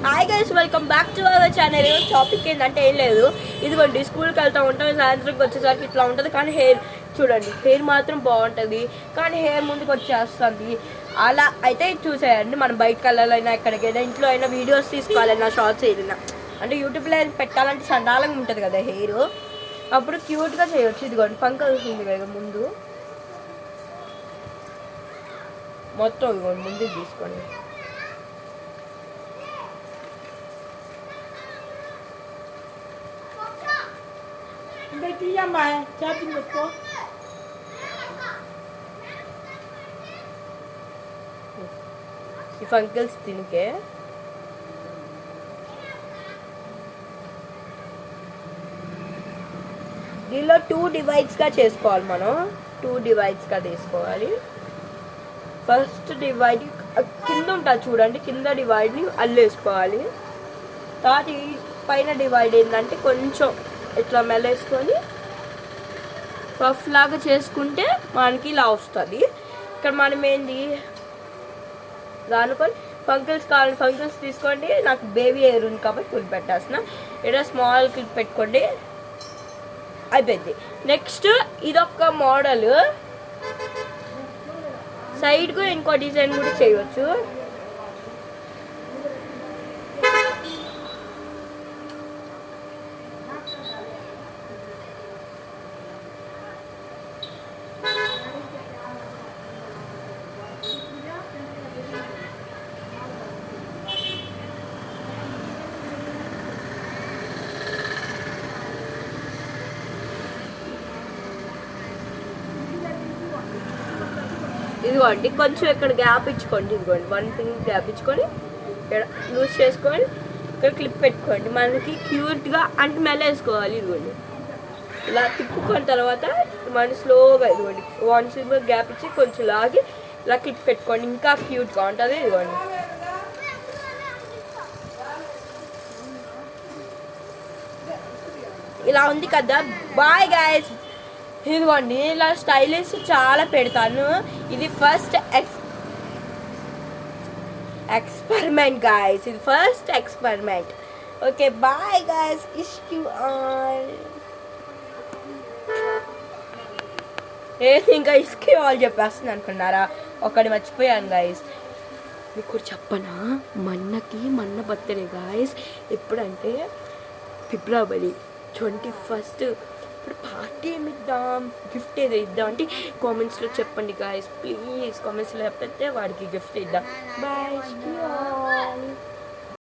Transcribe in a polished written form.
Hi guys, welcome back to our channel. Topic ఏంటంటే ఏం లేదు, ఇదిగోండి స్కూల్కి వెళ్తూ ఉంటాం, సాయంత్రంకి వచ్చేసరికి ఇట్లా ఉంటుంది. కానీ హెయిర్ చూడండి, హెయిర్ మాత్రం బాగుంటుంది, కానీ హెయిర్ ముందుకు వచ్చేస్తుంది. అలా అయితే చూసేయండి. మనం బయటకు వెళ్ళాలైనా ఎక్కడికైనా ఇంట్లో అయినా వీడియోస్ తీసుకోవాలన్నా షార్ట్స్ ఏదైనా అంటే యూట్యూబ్లో పెట్టాలంటే చండాలంగా ఉంటుంది కదా హెయిర్, అప్పుడు క్యూట్గా చేయొచ్చు. ఇదిగోండి ఫంక్ అవుతుంది కదా ముందు, మొత్తం ఇదిగోండి ముందుకు తీసుకోండి. ఈ ఫంకిల్స్ తినికే దీనిలో 2 డివైడ్స్గా చేసుకోవాలి. మనం 2 డివైడ్స్గా తీసుకోవాలి. ఫస్ట్ డివైడ్ కింద ఉంటుంది చూడండి, కింద డివైడ్ని అల్లేసుకోవాలి. తర్వాత ఈ పైన డివైడ్ ఏంటంటే కొంచెం ఇట్లా మెల్లేసుకొని పఫ్ లాగా చేసుకుంటే మనకి ఇలా వస్తుంది. ఇక్కడ మనం ఏంది దానికొని ఫంకిల్స్ కావాలి, ఫంకిల్స్ తీసుకోండి. నాకు బేబీ హెయిర్ ఉంది కాబట్టి ఫుల్ పెట్టేస్తున్నా. ఇక్కడ స్మాల్ క్లిప్ పెట్టుకోండి, అయిపోయింది. నెక్స్ట్ ఇదొక మోడల్, సైడ్కు ఇంకో డిజైన్ కూడా చేయవచ్చు. ఇదిగోండి కొంచెం ఇక్కడ గ్యాప్ ఇచ్చుకోండి. ఇదిగోండి 1 ఫింగర్ గ్యాప్ ఇచ్చుకొని ఇక్కడ లూజ్ చేసుకొని ఇక్కడ క్లిప్ పెట్టుకోండి. మనకి క్యూట్గా అంటే మెల్ల వేసుకోవాలి. ఇదిగోండి ఇలా తిప్పుకున్న తర్వాత మన స్లోగా ఇదిగోండి 1 ఫింగర్ గ్యాప్ ఇచ్చి కొంచెం లాగి ఇలా క్లిప్ పెట్టుకోండి, ఇంకా క్యూట్గా ఉంటుంది. ఇదిగోండి ఇలా ఉంది కదా. Bye guys. ఇదిగోండి ఇలా స్టైలిష్ చాలా పెడతాను. ఇది ఫస్ట్ ఎక్స్పెరిమెంట్ గైస్, ఇది first experiment. Okay bye guys, wish you all. ఇంకా ఇస్కి ఆల్ చెప్పేస్తుంది అనుకున్నారా? ఒకటి మర్చిపోయాను గైస్, మీకు కూడా చెప్పనా, మన్న బర్త్డే గైస్. ఎప్పుడంటే ఫిబ్రవరి 21. ఇప్పుడు పార్టీ ఏమి ఇద్దాం, గిఫ్ట్ ఏదో ఇద్దాం అంటే కామెంట్స్లో చెప్పండి గాయస్, ప్లీజ్. కామెంట్స్లో చెప్తే వాడికి గిఫ్ట్ ఇద్దాం. బాయ్.